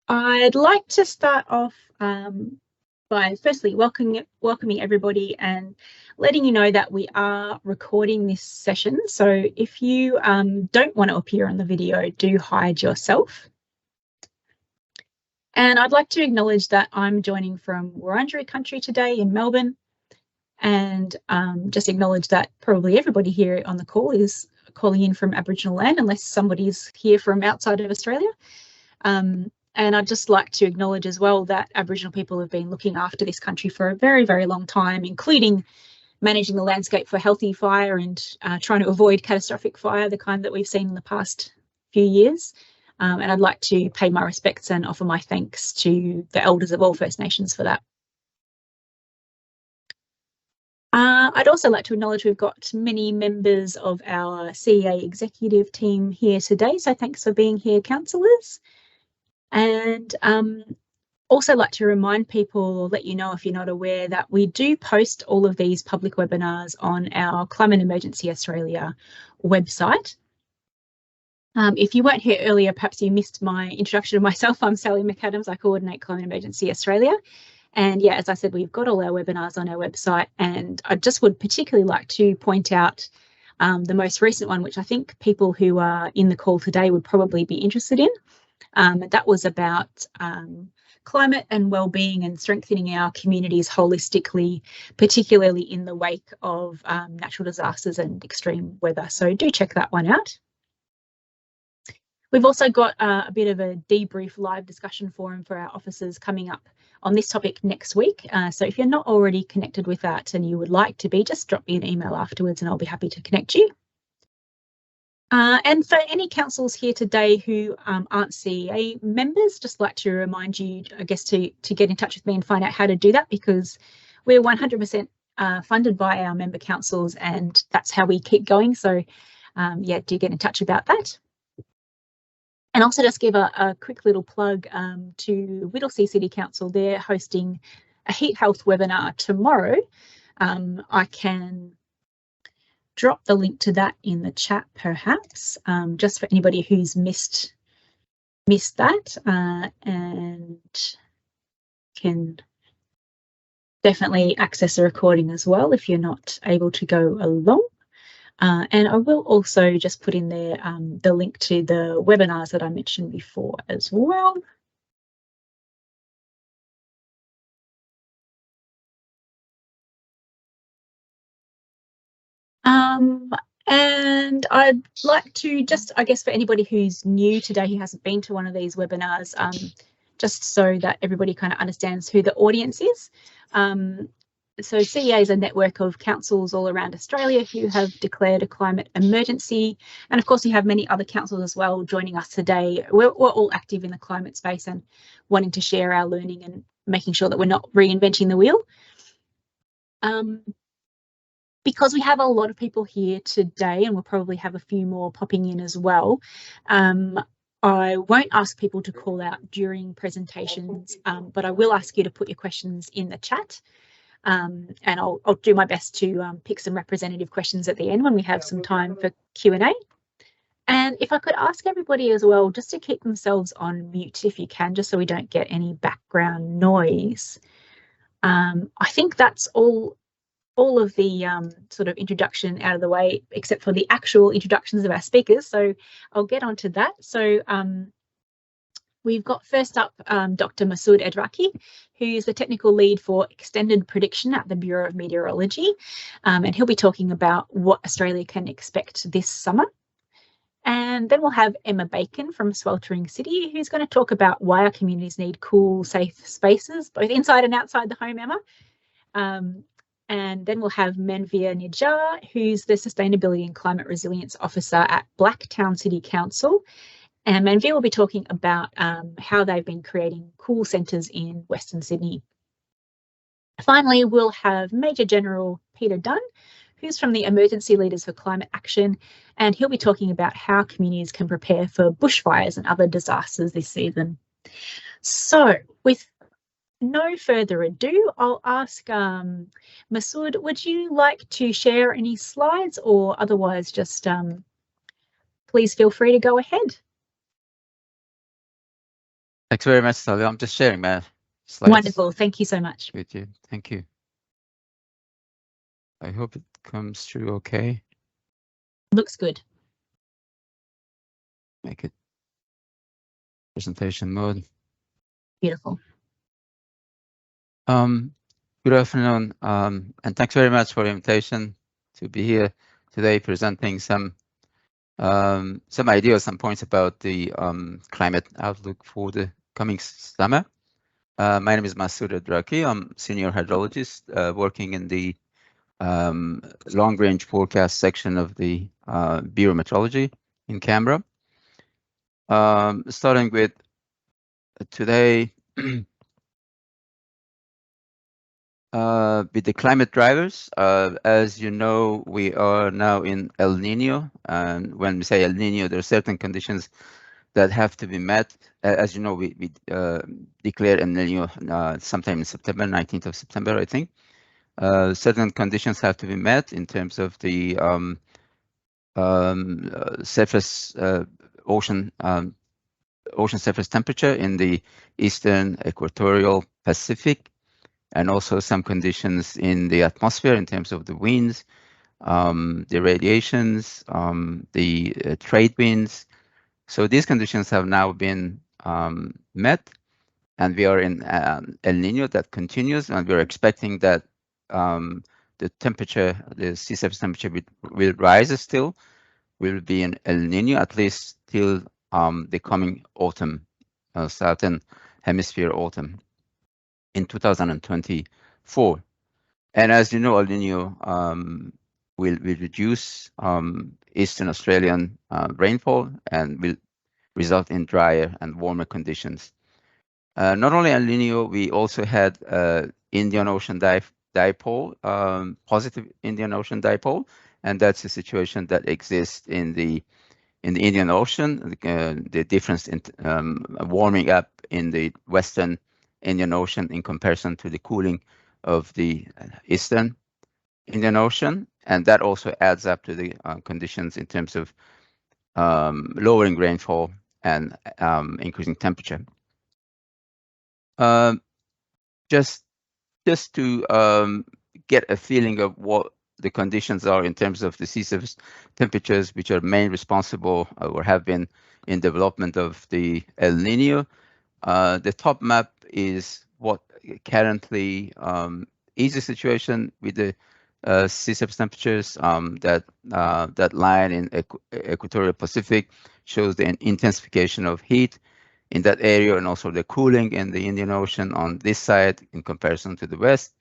I'd like to start off by firstly welcoming everybody and letting you know that we are recording this session. So if you don't want to appear on the video, do hide yourself. And I'd like to acknowledge that I'm joining from Wurundjeri country today in Melbourne, and just acknowledge that probably everybody here on the call is calling in from Aboriginal land, unless somebody's here from outside of Australia. And I'd just like to acknowledge as well that Aboriginal people have been looking after this country for a very, very long time, including managing the landscape for healthy fire and trying to avoid catastrophic fire, the kind that we've seen in the past few years. And I'd like to pay my respects and offer my thanks to the elders of all First Nations for that. I'd also like to acknowledge we've got many members of our CEA executive team here today, so thanks for being here, councillors. And also like to remind people, or let you know if you're not aware, that we do post all of these public webinars on our Climate Emergency Australia website. If you weren't here earlier, perhaps you missed my introduction of myself. I'm Sally McAdams. I coordinate Climate Emergency Australia. And yeah, as I said, we've got all our webinars on our website, and I just would particularly like to point out the most recent one, which I think people who are in the call today would probably be interested in. That was about climate and well-being and strengthening our communities holistically, particularly in the wake of natural disasters and extreme weather. So do check that one out. We've also got a bit of a debrief live discussion forum for our officers coming up on this topic next week. So if you're not already connected with that and you would like to be, just drop me an email afterwards and I'll be happy to connect you. And for any councils here today who aren't CEA members, just like to remind you, I guess, to get in touch with me and find out how to do that, because we're 100% funded by our member councils, and that's how we keep going. So yeah, do get in touch about that. And also just give a quick little plug to Whittlesea City Council. They're hosting a heat health webinar tomorrow. I can drop the link to that in the chat, perhaps, just for anybody who's missed that, and can definitely access a recording as well if you're not able to go along. And I will also just put in there the link to the webinars that I mentioned before as well. And I'd like to just, I guess, for anybody who's new today, who hasn't been to one of these webinars, just so that everybody kind of understands who the audience is. So CEA is a network of councils all around Australia who have declared a climate emergency. And of course, we have many other councils as well joining us today. We're all active in the climate space and wanting to share our learning and making sure that we're not reinventing the wheel. Because we have a lot of people here today, and we'll probably have a few more popping in as well, I won't ask people to call out during presentations, but I will ask you to put your questions in the chat. And I'll do my best to pick some representative questions at the end when we have some time for Q&A. And if I could ask everybody as well, just to keep themselves on mute if you can, just so we don't get any background noise. I think that's all of the sort of introduction out of the way, except for the actual introductions of our speakers. So I'll get on to that. So we've got first up Dr. Masood Edraki, who is the technical lead for extended prediction at the Bureau of Meteorology. And he'll be talking about what Australia can expect this summer. And then we'll have Emma Bacon from Sweltering City, who's going to talk about why our communities need cool, safe spaces, both inside and outside the home, Emma. And then we'll have Manvir Nijjar, who's the Sustainability and Climate Resilience Officer at Blacktown City Council. And Manvir will be talking about how they've been creating cool centres in Western Sydney. Finally, we'll have Major General Peter Dunn, who's from the Emergency Leaders for Climate Action, and he'll be talking about how communities can prepare for bushfires and other disasters this season. So with no further ado, I'll ask Masood, would you like to share any slides, or otherwise just please feel free to go ahead. Thanks very much, Sally. I'm just sharing my slides. Wonderful. Thank you so much. With you. Thank you. I hope it comes through okay. Looks good. Make it presentation mode. Beautiful. Good afternoon, and thanks very much for the invitation to be here today presenting some ideas, some points about the climate outlook for the coming summer. My name is Masoud Adraki. I'm senior hydrologist working in the long-range forecast section of the Bureau of Meteorology in Canberra. Starting with today, with the climate drivers, as you know, we are now in El Nino, and when we say El Nino, there are certain conditions that have to be met. As you know, we declared El Nino sometime in September, 19th of September, I think. Certain conditions have to be met in terms of the surface ocean surface temperature in the eastern equatorial Pacific, and also some conditions in the atmosphere in terms of the winds, the radiations, the trade winds. So these conditions have now been met, and we are in El Nino that continues, and we're expecting that the temperature, the sea surface temperature will rise still. Will be in El Nino at least till the coming autumn, southern hemisphere autumn in 2024. And as you know, El Nino will reduce Eastern Australian rainfall and will result in drier and warmer conditions. Not only El Nino, we also had Indian Ocean dipole, positive Indian Ocean dipole, and that's a situation that exists in the Indian Ocean. The difference in warming up in the Western Indian Ocean in comparison to the cooling of the Eastern Indian Ocean, and that also adds up to the conditions in terms of lowering rainfall and increasing temperature. Just to get a feeling of what the conditions are in terms of the sea surface temperatures, which are main responsible or have been in development of the El Nino. The top map is what currently is the situation with the sea surface temperatures. That line in equatorial Pacific shows the intensification of heat in that area, and also the cooling in the Indian Ocean on this side in comparison to the west.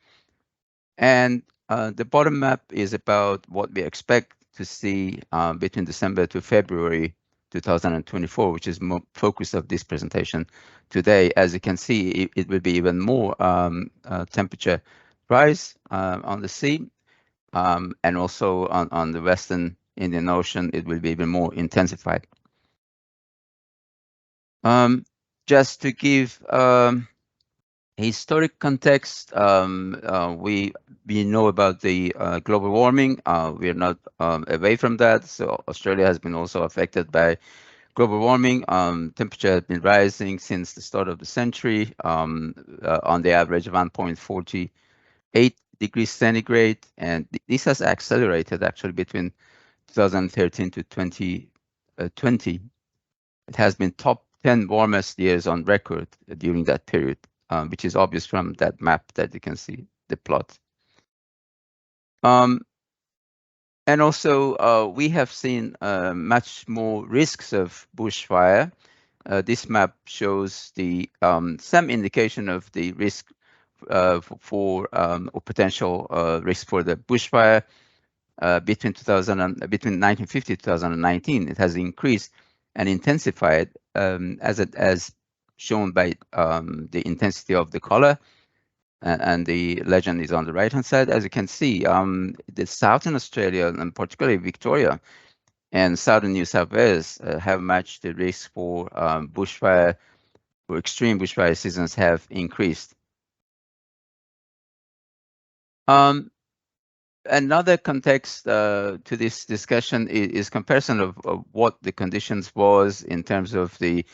And the bottom map is about what we expect to see between December to February 2024, which is more focus of this presentation today. As you can see, it will be even more temperature rise on the sea, and also on the Western Indian Ocean, it will be even more intensified. Just to give historic context, we know about the global warming. We are not away from that. So Australia has been also affected by global warming. Temperature has been rising since the start of the century, on the average of 1.48 degrees centigrade, and this has accelerated actually between 2013 to 2020. It has been top 10 warmest years on record during that period, which is obvious from that map that you can see the plot. And also, we have seen much more risks of bushfire. This map shows the some indication of the risk for or potential risk for the bushfire between 1950 to 2019. It has increased and intensified as shown by the intensity of the color, and the legend is on the right hand side. As you can see, the Southern Australia, and particularly Victoria and Southern New South Wales, have matched the risk for bushfire, or extreme bushfire seasons have increased. Another context to this discussion is comparison of what the conditions was in terms of the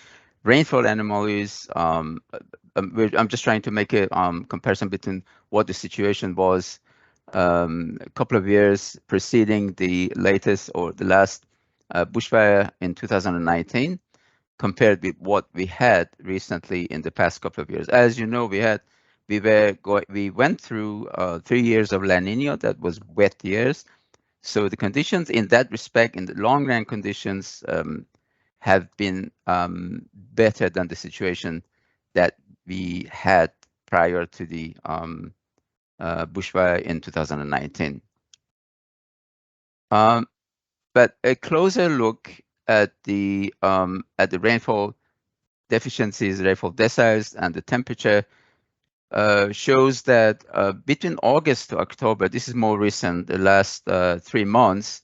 rainfall anomalies. I'm just trying to make a comparison between what the situation was a couple of years preceding the latest or the last bushfire in 2019, compared with what we had recently in the past couple of years. As you know, we went through 3 years of La Niña that was wet years. So the conditions in that respect, in the long run conditions, have been better than the situation that we had prior to the bushfire in 2019. But a closer look at the rainfall deficiencies, rainfall deciles, and the temperature shows that between August to October, this is more recent, the last 3 months,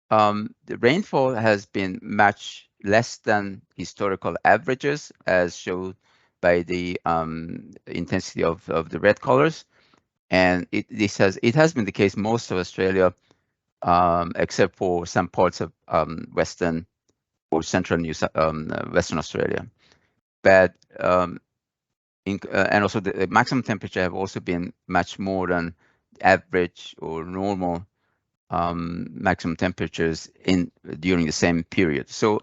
the rainfall has been much less than historical averages, as shown by the intensity of the red colors. And it has been the case most of Australia, except for some parts of Western or Central Western Australia. But and also the maximum temperature have also been much more than average or normal maximum temperatures during the same period. So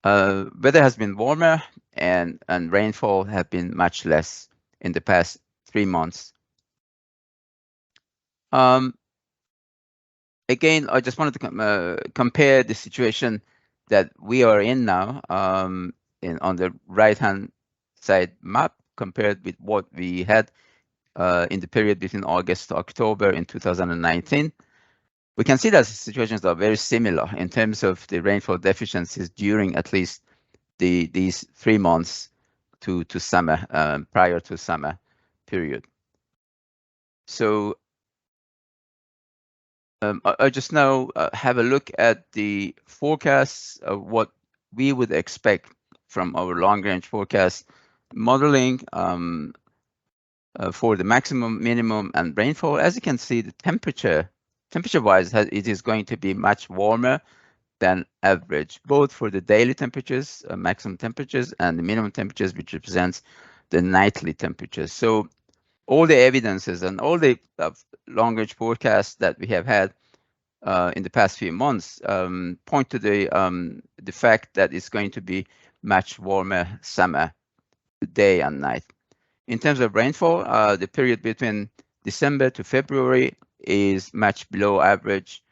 weather has been warmer and rainfall have been much less in the past 3 months. Again, I just wanted to compare the situation that we are in now on the right-hand side map compared with what we had in the period between August to October in 2019. We can see that the situations are very similar in terms of the rainfall deficiencies during at least these 3 months to summer, prior to summer period. So I just now have a look at the forecasts of what we would expect from our long-range forecast modeling for the maximum, minimum, and rainfall. As you can see, the temperature-wise, it is going to be much warmer than average, both for the daily temperatures, maximum temperatures, and the minimum temperatures, which represents the nightly temperatures. So all the evidences and all the long-range forecasts that we have had in the past few months point to the fact that it's going to be much warmer summer, day and night. In terms of rainfall, the period between December to February is much below average.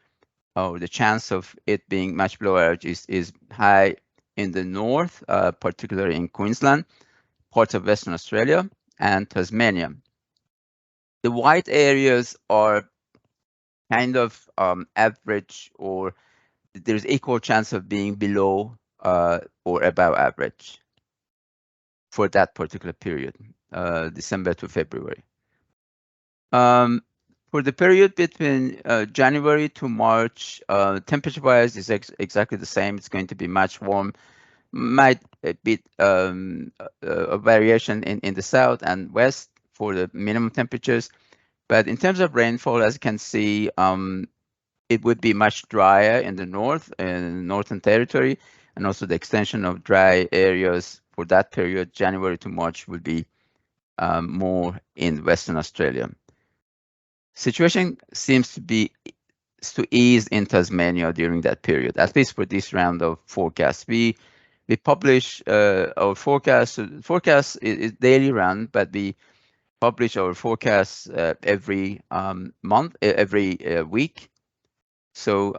The chance of it being much below average is high in the north, particularly in Queensland, parts of Western Australia, and Tasmania. The white areas are kind of average, or there's equal chance of being below or above average for that particular period, December to February. For the period between January to March, temperature-wise is exactly the same. It's going to be much warm, might a bit a variation in the south and west for the minimum temperatures. But in terms of rainfall, as you can see, it would be much drier in the north, in Northern Territory, and also the extension of dry areas for that period, January to March, would be more in Western Australia. Situation seems to ease in Tasmania during that period, at least for this round of forecasts. We publish our forecast. Forecast is daily run, but we publish our forecasts every month, every week. So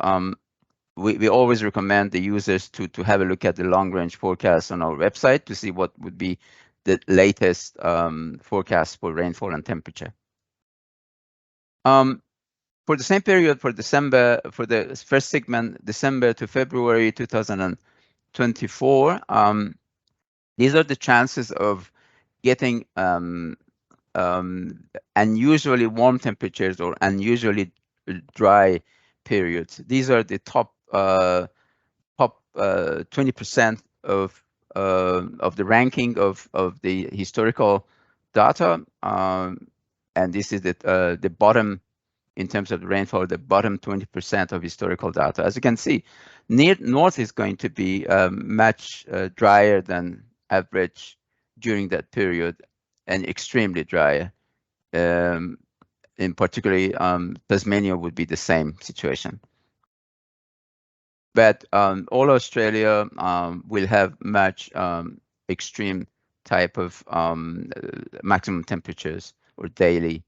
we always recommend the users to have a look at the long-range forecast on our website to see what would be the latest forecast for rainfall and temperature. For the same period for December, for the first segment, December to February 2024, these are the chances of getting unusually warm temperatures or unusually dry periods. These are the top 20% of the ranking of the historical data, and this is the bottom in terms of rainfall, the bottom 20% of historical data. As you can see, near north is going to be much drier than average during that period, and extremely dry. In particularly, Tasmania would be the same situation. But all Australia will have much extreme type of maximum temperatures or daily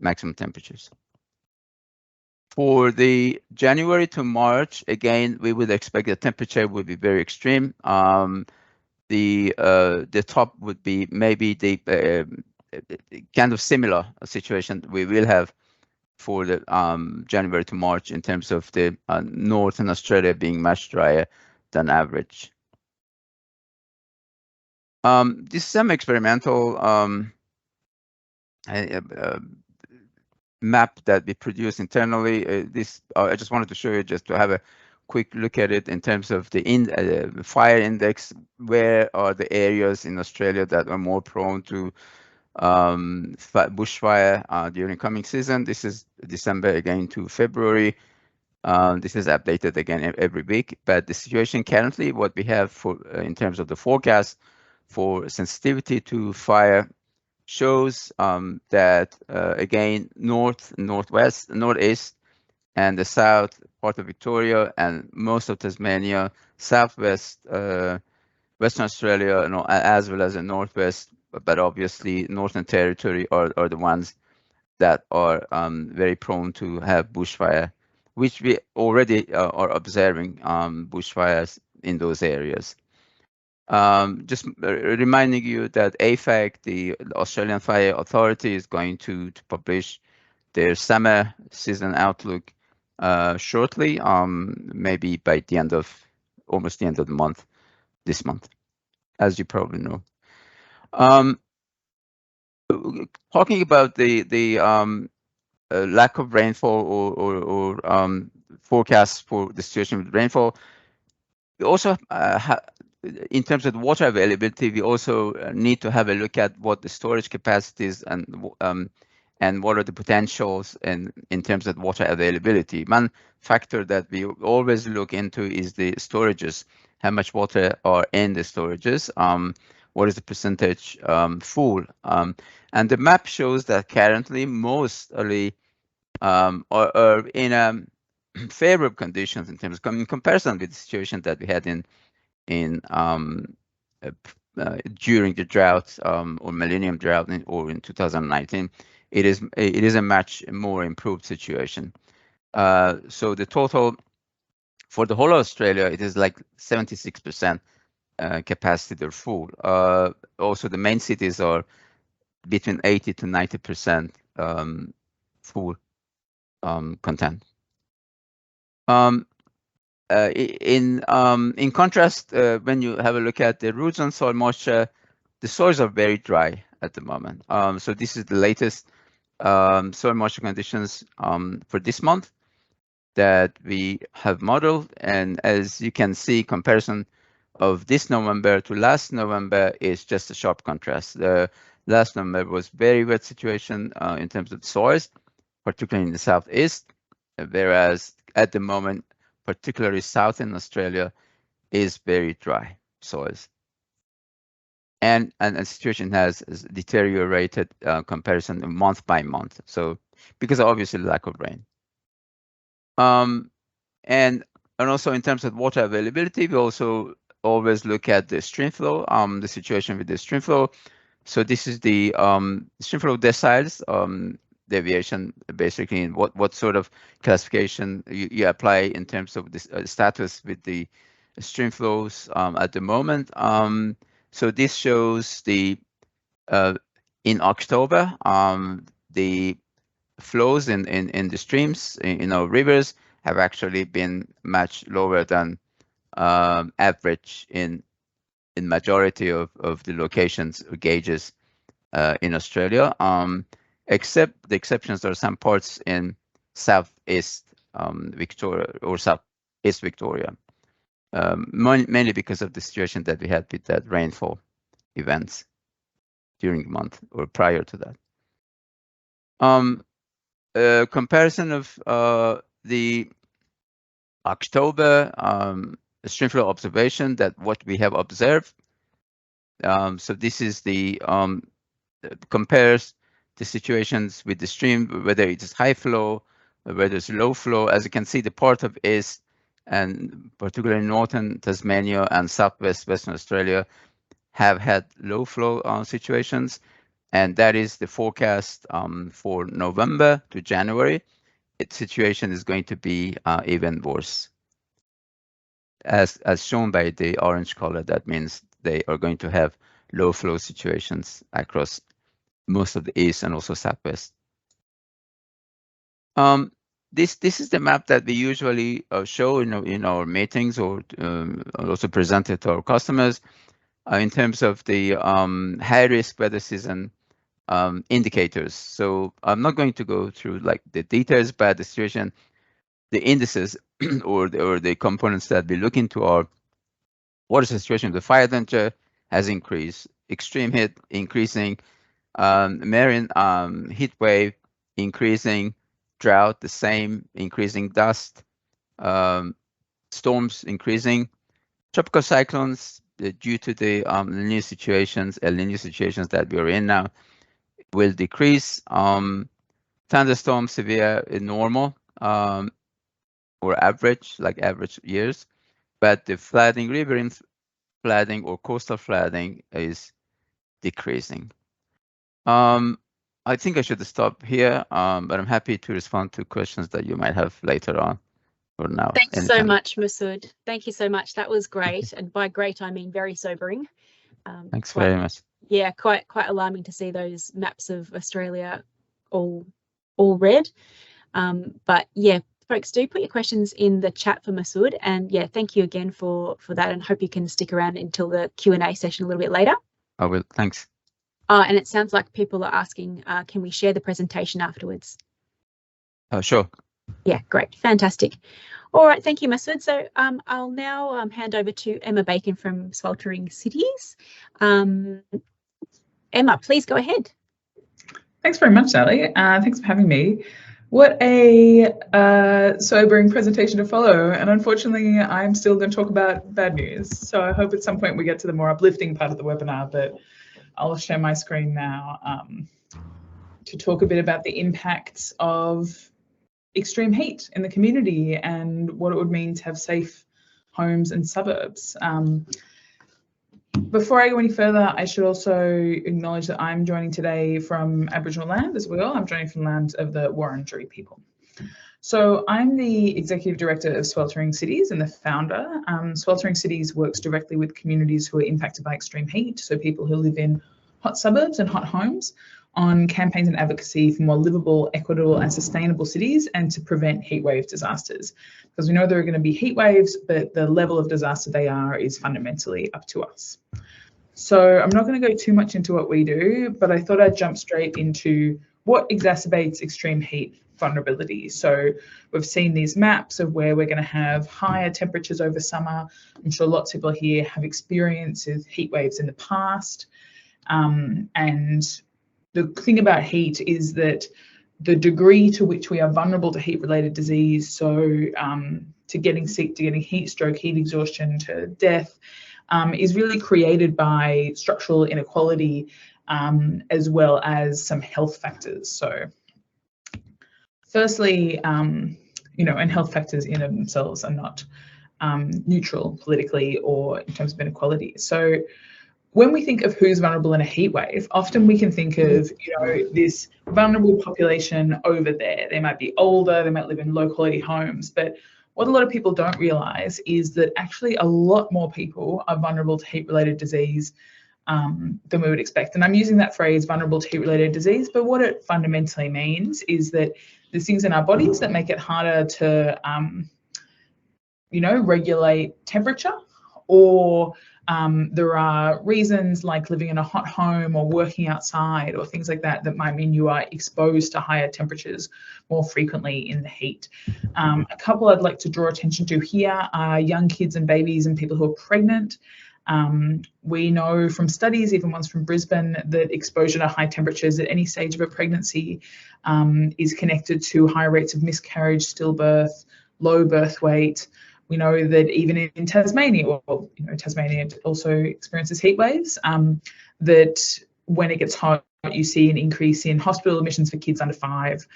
maximum temperatures. For the January to March, again, we would expect the temperature would be very extreme. The top would be maybe the kind of similar situation we will have for the January to March in terms of the northern Australia being much drier than average. This is some experimental map that we produced internally. I just wanted to show you just to have a quick look at it in terms of the fire index. Where are the areas in Australia that are more prone to bushfire during coming season? This is December again to February. This is updated again every week, but the situation currently, what we have for in terms of the forecast for sensitivity to fire shows that again north, northwest, northeast, and the south part of Victoria and most of Tasmania, southwest, Western Australia, as well as the northwest, but obviously Northern Territory are the ones that are very prone to have bushfire, which we already are observing bushfires in those areas. Just reminding you that AFAC, the Australian Fire Authority, is going to publish their summer season outlook shortly, maybe by the end of, almost the end of the month, this month, as you probably know. Talking about the lack of rainfall or forecasts for the situation with rainfall, we also in terms of water availability, we also need to have a look at what the storage capacities and what are the potentials in terms of water availability. One factor that we always look into is the storages, how much water are in the storages, what is the percentage full. And the map shows that currently mostly are in favorable conditions in terms of in comparison with the situation that we had during the drought or millennium drought or in 2019. It is a much more improved situation. So the total for the whole of Australia, it is like 76% capacity they're full. Also, the main cities are between 80 to 90% full content. In contrast, when you have a look at the roots and soil moisture, the soils are very dry at the moment. So this is the latest soil moisture conditions for this month that we have modeled, and as you can see, comparison of this November to last November is just a sharp contrast. Last November was very wet situation in terms of soils, particularly in the southeast, whereas at the moment, particularly southern Australia, is very dry soils. And the situation has deteriorated comparison month by month. So because of obviously lack of rain. And also in terms of water availability, we also always look at the stream flow, the situation with the stream flow. So this is the stream flow deciles, deviation, basically in what sort of classification you apply in terms of this status with the stream flows at the moment. So this shows the in October the flows in the streams in our rivers have actually been much lower than average in majority of the locations or gauges in Australia. Except the exceptions are some parts in southeast Victoria or southeast Victoria, mainly because of the situation that we had with that rainfall events during the month or prior to that. comparison of the October streamflow observation, that what we have observed. So this is the compares the situations with the stream, whether it is high flow, whether it's low flow. As you can see, the part of east and particularly northern Tasmania and southwest Western Australia have had low flow situations, and that is the forecast for November to January. Its situation is going to be even worse. As shown by the orange color, that means they are going to have low flow situations across most of the east and also southwest. This is the map that we usually show in our meetings, or also present it to our customers in terms of the high risk weather season indicators. So I'm not going to go through like the details, but the situation, the indices or the components that we look into are water situation. The fire danger has increased, extreme heat increasing, marine heat wave increasing, drought the same, increasing dust, storms increasing, tropical cyclones due to the El Niño situations that we are in now will decrease. Thunderstorms severe normal or average, like average years, but the flooding, riverine flooding or coastal flooding is decreasing. I think I should stop here, but I'm happy to respond to questions that you might have later on or now. Thanks anytime. So much, Masood. Thank you so much. That was great. And by great, I mean very sobering. Thanks very much. Yeah, quite alarming to see those maps of Australia all red. But yeah, folks, do put your questions in the chat for Masood. And yeah, thank you again for that, and hope you can stick around until the Q&A session a little bit later. I will. Thanks. And it sounds like people are asking, can we share the presentation afterwards? Sure. Yeah, great. Fantastic. All right. Thank you, Masood. So I'll now hand over to Emma Bacon from Sweltering Cities. Emma, please go ahead. Thanks very much, Sally. Thanks for having me. What a sobering presentation to follow. And unfortunately, I'm still going to talk about bad news. So I hope at some point we get to the more uplifting part of the webinar, but I'll share my screen now to talk a bit about the impacts of extreme heat in the community and what it would mean to have safe homes and suburbs. Before I go any further, I should also acknowledge that I'm joining today from Aboriginal land as well. I'm joining from land of the Wurundjeri people. So I'm the Executive Director of Sweltering Cities and the founder. Sweltering Cities works directly with communities who are impacted by extreme heat, so people who live in hot suburbs and hot homes, on campaigns and advocacy for more livable, equitable and sustainable cities and to prevent heatwave disasters. Because we know there are going to be heat waves, but the level of disaster they are is fundamentally up to us. So I'm not going to go too much into what we do, but I thought I'd jump straight into what exacerbates extreme heat vulnerability. So we've seen these maps of where we're going to have higher temperatures over summer. I'm sure lots of people here have experienced heat waves in the past. And the thing about heat is that the degree to which we are vulnerable to heat-related disease, so to getting sick, to getting heat stroke, heat exhaustion, to death, is really created by structural inequality as well as some health factors. So firstly, you know, and health factors in themselves are not neutral politically or in terms of inequality. So when we think of who's vulnerable in a heat wave, often we can think of, you know, this vulnerable population over there. They might be older, they might live in low quality homes, but what a lot of people don't realise is that actually a lot more people are vulnerable to heat-related disease than we would expect. And I'm using that phrase, vulnerable to heat-related disease, but what it fundamentally means is that there's things in our bodies that make it harder to, you know, regulate temperature, or there are reasons like living in a hot home or working outside or things like that that might mean you are exposed to higher temperatures more frequently in the heat. A couple I'd like to draw attention to here are young kids and babies and people who are pregnant. We know from studies, even ones from Brisbane, that exposure to high temperatures at any stage of a pregnancy is connected to high rates of miscarriage, stillbirth, low birth weight. We know that even in Tasmania, or Tasmania also experiences heat waves, that when it gets hot, you see an increase in hospital admissions for kids under 5.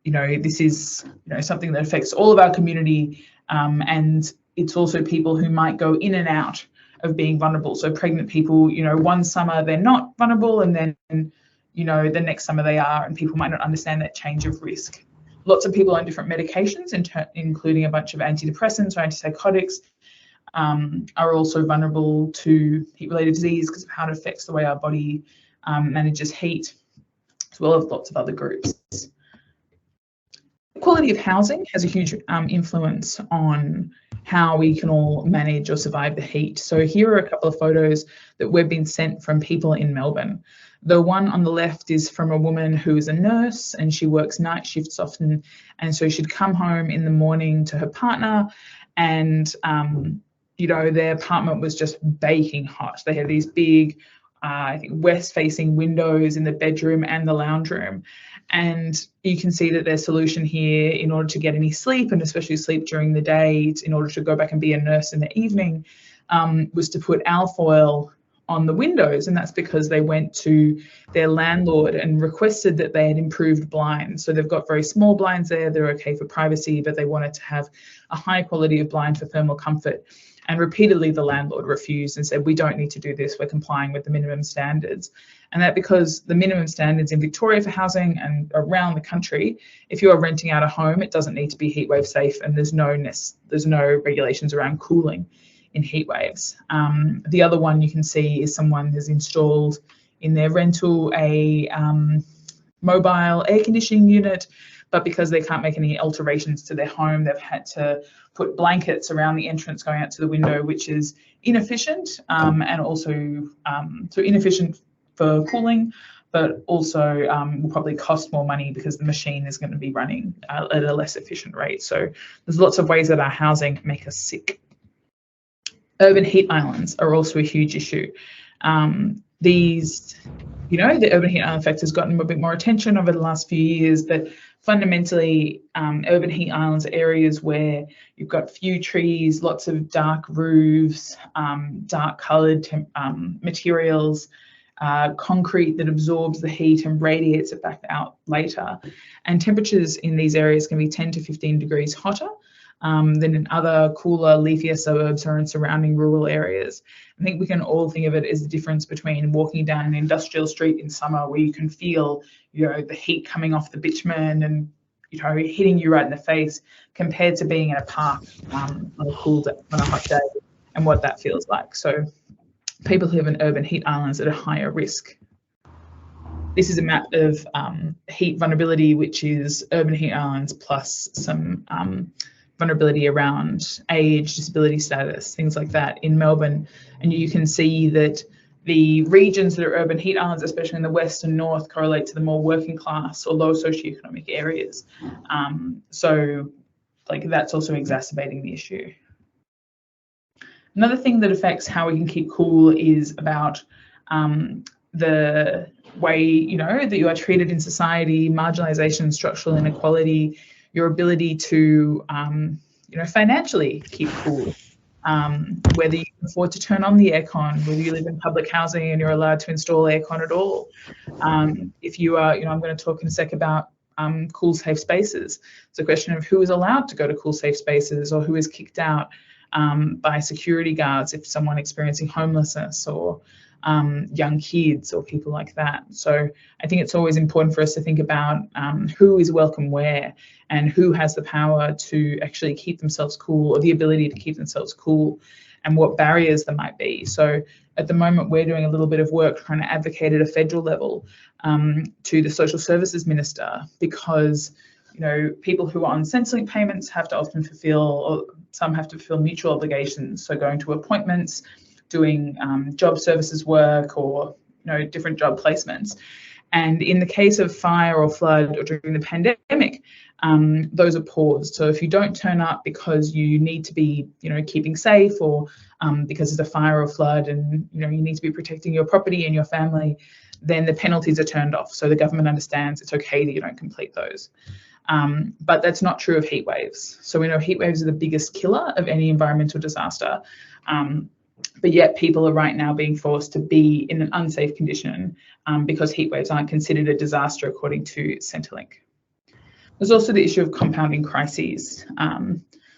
This is something that affects all of our community, and it's also people who might go in and out of being vulnerable. So pregnant people, one summer they're not vulnerable, and then the next summer they are, and people might not understand that change of risk. Lots of people on different medications, including a bunch of antidepressants or antipsychotics, are also vulnerable to heat-related disease because of how it affects the way our body manages heat, as well as lots of other groups. Quality of housing has a huge influence on how we can all manage or survive the heat. So here are a couple of photos that we've been sent from people in Melbourne. The one on the left is from a woman who is a nurse, and she works night shifts often, and so she'd come home in the morning to her partner, and their apartment was just baking hot. They had these big I think west-facing windows in the bedroom and the lounge room. And you can see that their solution here, in order to get any sleep, and especially sleep during the day, in order to go back and be a nurse in the evening, was to put alfoil on the windows. And that's because they went to their landlord and requested that they had improved blinds. So they've got very small blinds there. They're okay for privacy, but they wanted to have a high quality of blind for thermal comfort. And repeatedly the landlord refused and said, we don't need to do this, we're complying with the minimum standards. And that because the minimum standards in Victoria for housing and around the country, if you are renting out a home, it doesn't need to be heat wave safe, and there's no regulations around cooling in heat waves. The other one you can see is someone has installed in their rental a mobile air conditioning unit, but because they can't make any alterations to their home, they've had to put blankets around the entrance going out to the window, which is inefficient, and also so inefficient for cooling, but also will probably cost more money because the machine is going to be running at a less efficient rate. So there's lots of ways that our housing make us sick. Urban heat islands are also a huge issue. The urban heat island effect has gotten a bit more attention over the last few years, but fundamentally urban heat islands are areas where you've got few trees, lots of dark roofs, dark coloured materials, concrete that absorbs the heat and radiates it back out later. And temperatures in these areas can be 10 to 15 degrees hotter than in other cooler, leafier suburbs or in surrounding rural areas. I think we can all think of it as the difference between walking down an industrial street in summer where you can feel, the heat coming off the bitumen and, hitting you right in the face, compared to being in a park on a cool day, on a hot day, and what that feels like. So people who live in urban heat islands are at a higher risk. This is a map of heat vulnerability, which is urban heat islands plus some vulnerability around age, disability status, things like that in Melbourne. And you can see that the regions that are urban heat islands, especially in the west and north, correlate to the more working class or low socioeconomic areas. So that's also exacerbating the issue. Another thing that affects how we can keep cool is about the way, that you are treated in society, marginalisation, structural inequality, your ability to, financially keep cool, whether you can afford to turn on the aircon, whether you live in public housing and you're allowed to install aircon at all. If you are, I'm going to talk in a sec about cool safe spaces. It's a question of who is allowed to go to cool safe spaces or who is kicked out by security guards if someone experiencing homelessness or young kids or people like that. So I think it's always important for us to think about who is welcome where and who has the power to actually keep themselves cool or the ability to keep themselves cool and what barriers there might be. So at the moment, we're doing a little bit of work trying to advocate at a federal level to the Social Services Minister, because people who are on Centrelink payments have to often fulfil, or some have to fulfil mutual obligations. So going to appointments, doing job services work or different job placements. And in the case of fire or flood or during the pandemic, those are paused. So if you don't turn up because you need to be, keeping safe, or because it's a fire or flood and, you need to be protecting your property and your family, then the penalties are turned off. So the government understands it's okay that you don't complete those. But that's not true of heat waves. So we know heat waves are the biggest killer of any environmental disaster. But yet people are right now being forced to be in an unsafe condition because heat waves aren't considered a disaster according to Centrelink. There's also the issue of compounding crises.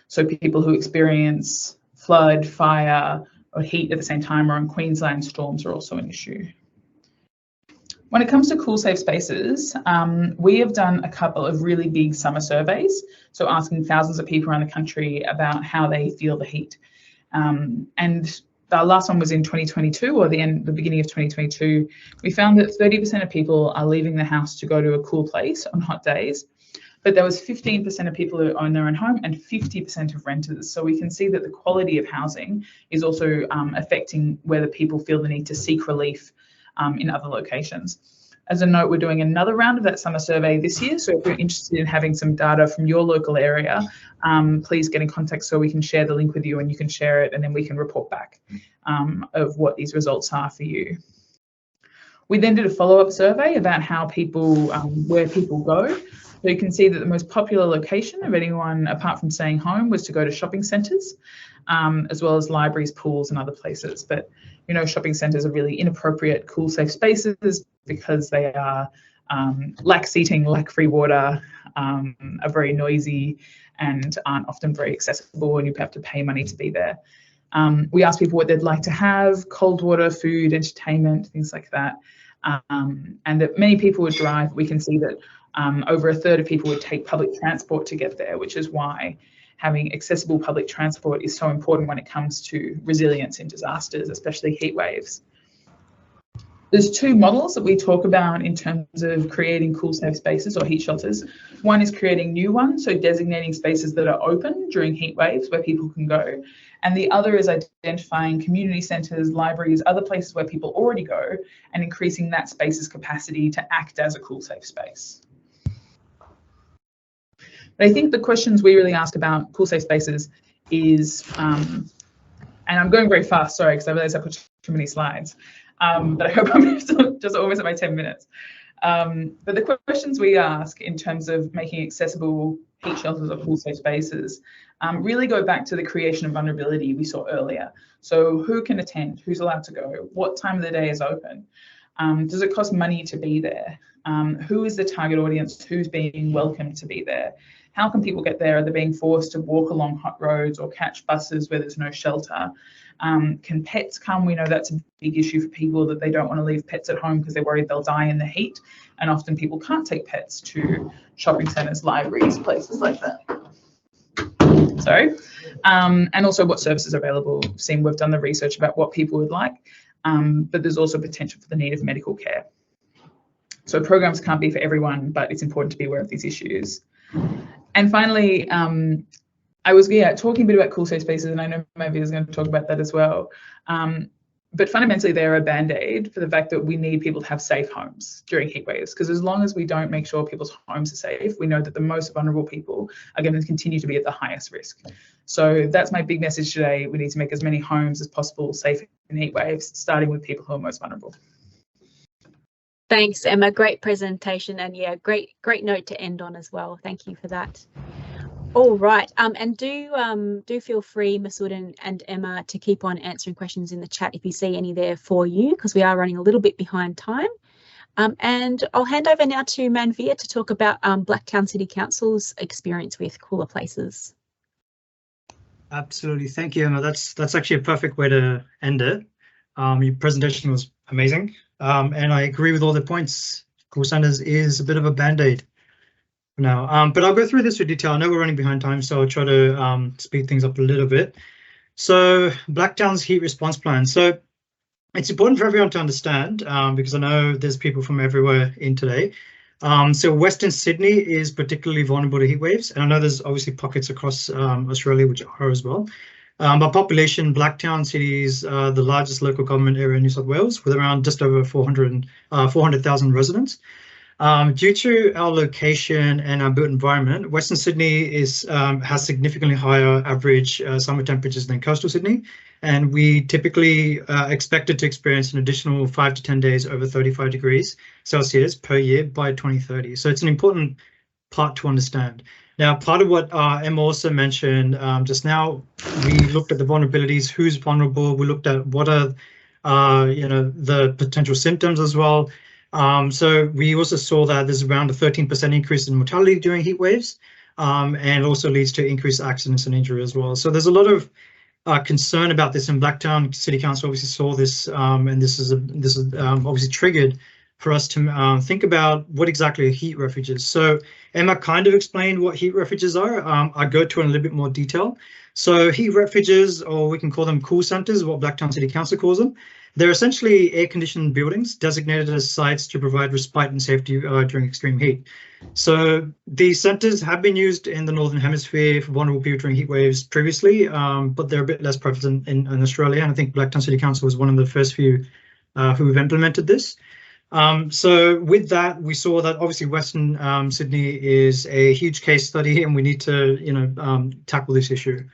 So people who experience flood, fire, or heat at the same time, or in Queensland, storms are also an issue. When it comes to cool, safe spaces, we have done a couple of really big summer surveys, so asking thousands of people around the country about how they feel the heat. And the last one was in 2022, or the beginning of 2022. We found that 30% of people are leaving the house to go to a cool place on hot days, but there was 15% of people who own their own home and 50% of renters. So we can see that the quality of housing is also affecting whether people feel the need to seek relief in other locations. As a note, we're doing another round of that summer survey this year. So if you're interested in having some data from your local area, please get in contact so we can share the link with you and you can share it, and then we can report back of what these results are for you. We then did a follow-up survey about how people, where people go. So you can see that the most popular location of anyone apart from staying home was to go to shopping centres, as well as libraries, pools and other places. But shopping centres are really inappropriate cool, safe spaces because they are lack seating, lack free water, are very noisy and aren't often very accessible, and you have to pay money to be there. We asked people what they'd like to have: cold water, food, entertainment, things like that. And that many people would drive. We can see that over a third of people would take public transport to get there, which is why having accessible public transport is so important when it comes to resilience in disasters, especially heat waves. There's two models that we talk about in terms of creating cool, safe spaces or heat shelters. One is creating new ones, so designating spaces that are open during heat waves where people can go. And the other is identifying community centres, libraries, other places where people already go, and increasing that space's capacity to act as a cool, safe space. But I think the questions we really ask about cool, safe spaces is, and I'm going very fast, sorry, because I realize I put too many slides, but I hope I'm just almost at my 10 minutes. But the questions we ask in terms of making accessible heat shelters or cool, safe spaces really go back to the creation of vulnerability we saw earlier. So who can attend? Who's allowed to go? What time of the day is open? Does it cost money to be there? Who is the target audience? Who's being welcomed to be there? How can people get there? Are they being forced to walk along hot roads or catch buses where there's no shelter? Can pets come? We know that's a big issue for people, that they don't want to leave pets at home because they're worried they'll die in the heat. And often people can't take pets to shopping centres, libraries, places like that. Sorry. And also what services are available. We've done the research about what people would like, but there's also potential for the need of medical care. So programs can't be for everyone, but it's important to be aware of these issues. And finally, I was talking a bit about cool, safe spaces, and I know Mavi is going to talk about that as well. But fundamentally, they're a band-aid for the fact that we need people to have safe homes during heat waves, because as long as we don't make sure people's homes are safe, we know that the most vulnerable people are going to continue to be at the highest risk. So that's my big message today. We need to make as many homes as possible safe in heat waves, starting with people who are most vulnerable. Thanks, Emma. Great presentation, and yeah, great note to end on as well. Thank you for that. All right, and do feel free, Masood and Emma, to keep on answering questions in the chat if you see any there for you, because we are running a little bit behind time. And I'll hand over now to Manvir to talk about Blacktown City Council's experience with cooler places. Absolutely, thank you, Emma. That's actually a perfect way to end it. Your presentation was amazing, and I agree with all the points. Cool centres is a bit of a band-aid now, but I'll go through this in detail. I know we're running behind time, so I'll try to speed things up a little bit. So Blacktown's heat response plan. So it's important for everyone to understand, because I know there's people from everywhere in today. So Western Sydney is particularly vulnerable to heat waves, and I know there's obviously pockets across Australia which are as well. By population, Blacktown City is the largest local government area in New South Wales, with around just over 400,000 residents. Due to our location and our built environment, Western Sydney has significantly higher average summer temperatures than coastal Sydney, and we typically expected to experience an additional 5 to 10 days over 35 degrees Celsius per year by 2030. So it's an important part to understand. Now, part of what Emma also mentioned just now, we looked at the vulnerabilities, who's vulnerable. We looked at what are the potential symptoms as well. So we also saw that there's around a 13% increase in mortality during heat waves, and also leads to increased accidents and injury as well. So there's a lot of concern about this, and Blacktown City Council obviously saw this, and this is obviously triggered for us to think about what exactly are heat refuges. So Emma kind of explained what heat refuges are. I go to in a little bit more detail. So heat refuges, or we can call them cool centres, what Blacktown City Council calls them. They're essentially air-conditioned buildings designated as sites to provide respite and safety during extreme heat. So these centres have been used in the Northern Hemisphere for vulnerable people during heat waves previously, but they're a bit less prevalent in Australia. And I think Blacktown City Council was one of the first few who have implemented this. So with that, we saw that obviously Western Sydney is a huge case study, and we need to, tackle this issue.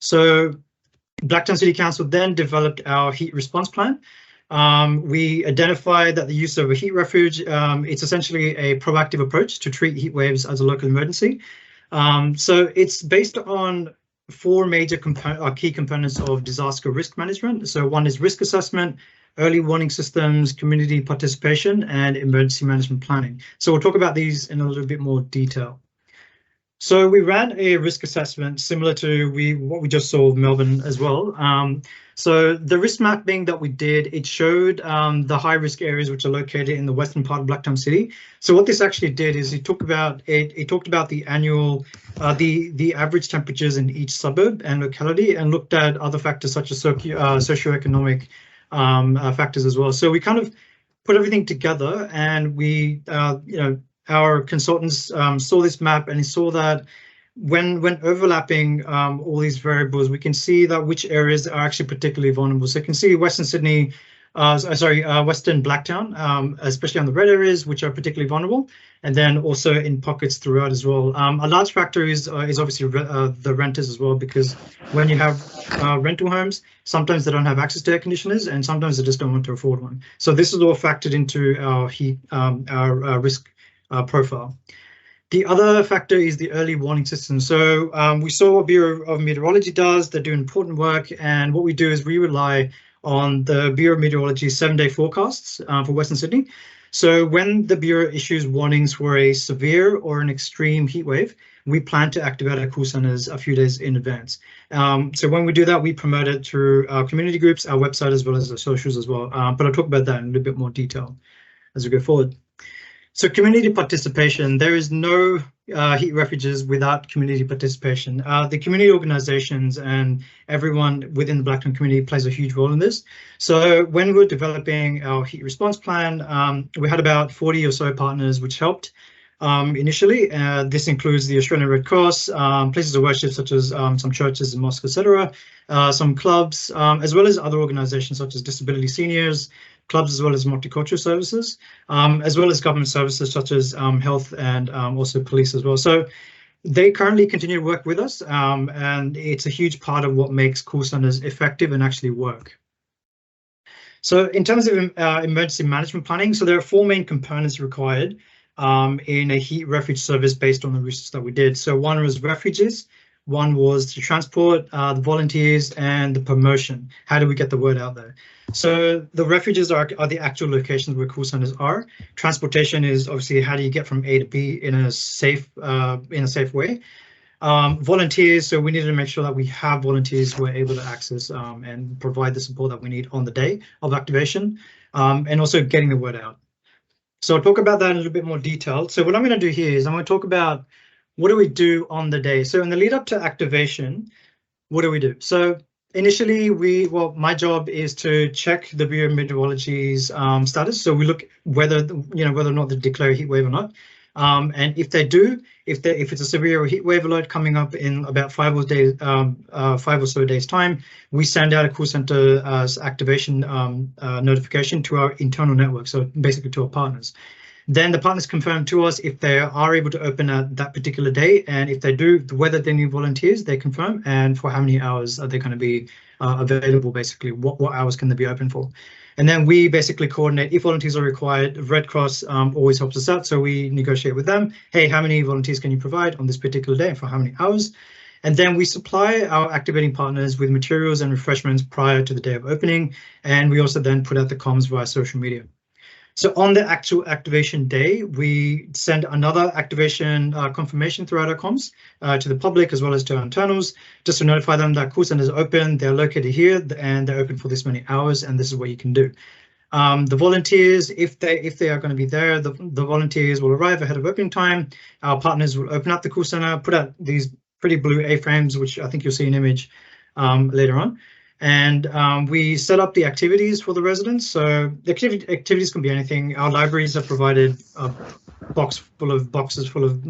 So Blacktown City Council then developed our heat response plan. We identified that the use of a heat refuge, it's essentially a proactive approach to treat heat waves as a local emergency. So it's based on 4 major key components of disaster risk management. So one is risk assessment, early warning systems, community participation, and emergency management planning. So we'll talk about these in a little bit more detail. So we ran a risk assessment similar to what we just saw with Melbourne as well. So the risk mapping that we did, it showed the high risk areas which are located in the western part of Blacktown City. So what this actually did is it talked about the annual, the average temperatures in each suburb and locality, and looked at other factors such as socioeconomic factors as well. So we kind of put everything together, and we, our consultants saw this map and saw that when overlapping all these variables, we can see that which areas are actually particularly vulnerable. So you can see Western Sydney, Western Blacktown, especially on the red areas, which are particularly vulnerable, and then also in pockets throughout as well. A large factor is obviously the renters as well, because when you have rental homes, sometimes they don't have access to air conditioners, and sometimes they just don't want to afford one. So this is all factored into our heat, our risk profile. The other factor is the early warning system. So we saw what Bureau of Meteorology does. They do important work, and what we do is we rely on the Bureau of Meteorology's 7-day forecasts for Western Sydney. So when the Bureau issues warnings for a severe or an extreme heat wave, we plan to activate our cool centres a few days in advance. So when we do that, we promote it through our community groups, our website, as well as our socials as well. But I'll talk about that in a little bit more detail as we go forward. So community participation, there is no heat refuges without community participation. The community organisations and everyone within the Blacktown community plays a huge role in this. So when we were developing our heat response plan, we had about 40 or so partners which helped initially. This includes the Australian Red Cross, places of worship such as some churches and mosques, etc., some clubs, as well as other organisations such as Disability Seniors, clubs, as well as multicultural services, as well as government services such as health and also police as well. So they currently continue to work with us, and it's a huge part of what makes call centres effective and actually work. So in terms of emergency management planning, so there are 4 main components required in a heat refuge service based on the research that we did. So one was refuges, one was the transport, the volunteers, and the promotion. How do we get the word out there? So the refuges are the actual locations where call centres are. Transportation is obviously how do you get from A to B in a safe way. Volunteers, so we need to make sure that we have volunteers who are able to access and provide the support that we need on the day of activation, and also getting the word out. So I'll talk about that in a little bit more detail. So what I'm going to do here is I'm going to talk about what do we do on the day. So in the lead up to activation, what do we do? So initially, my job is to check the Bureau of Meteorology's status. So we look whether or not they declare a heat wave or not. And if they do, if it's a severe heat wave alert coming up in about 5 or so days time, we send out a call center activation notification to our internal network, so basically to our partners. Then the partners confirm to us if they are able to open at that particular day, and if they do, whether they need volunteers, they confirm, and for how many hours are they going to be available, basically, what hours can they be open for. And then we basically coordinate if volunteers are required. Red Cross always helps us out, so we negotiate with them. Hey, how many volunteers can you provide on this particular day and for how many hours? And then we supply our activating partners with materials and refreshments prior to the day of opening, and we also then put out the comms via social media. So on the actual activation day, we send another activation confirmation throughout our comms to the public as well as to our internals, just to notify them that call center is open, they're located here, and they're open for this many hours, and this is what you can do. The volunteers, if they are going to be there, the volunteers will arrive ahead of opening time. Our partners will open up the call center, put out these pretty blue A-frames, which I think you'll see an image later on. And we set up the activities for the residents. So the activities can be anything. Our libraries have provided a boxes full of boxes full of